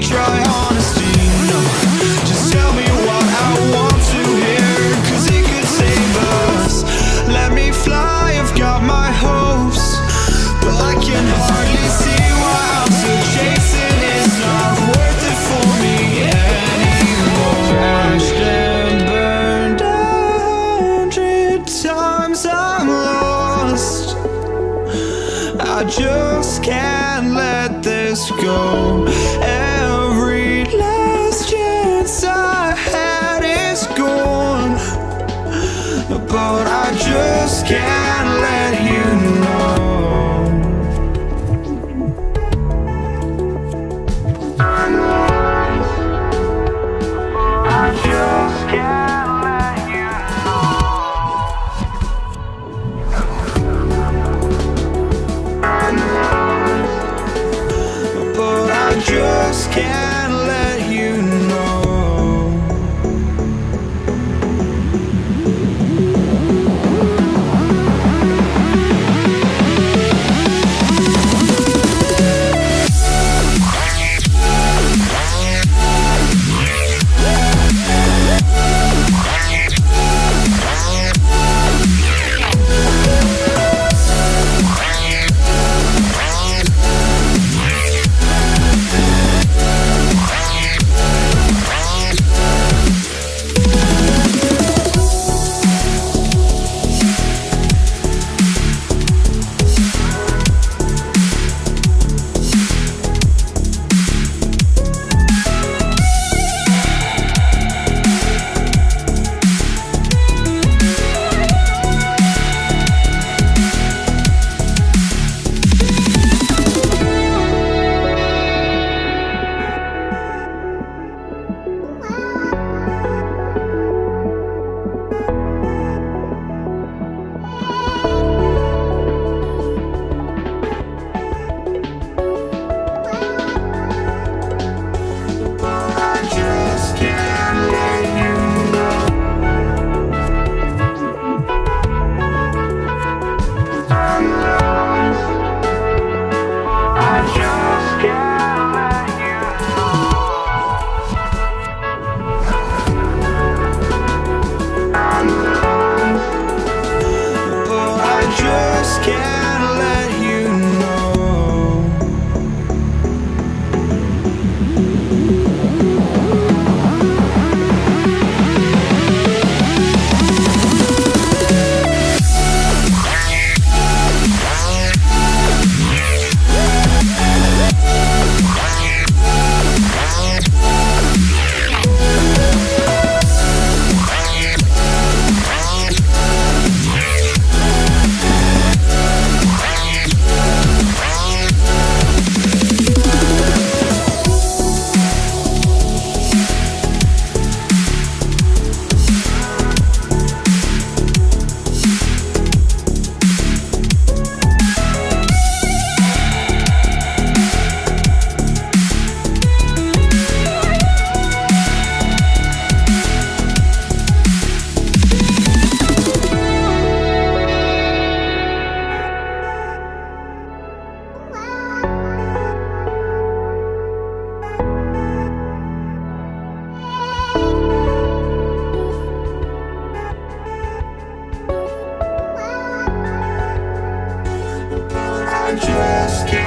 try honesty. No, just tell me what I want to hear, 'cause it could save us. Let me fly, I've got my hopes, but I can hardly see why I'm still chasing. It's not worth it for me anymore. Crashed and burned 100 times, I'm lost. I just can't let this go. Every last chance I had is gone, but I just can't let you know. I just can't let you know. But I just can't let you know. I just can't.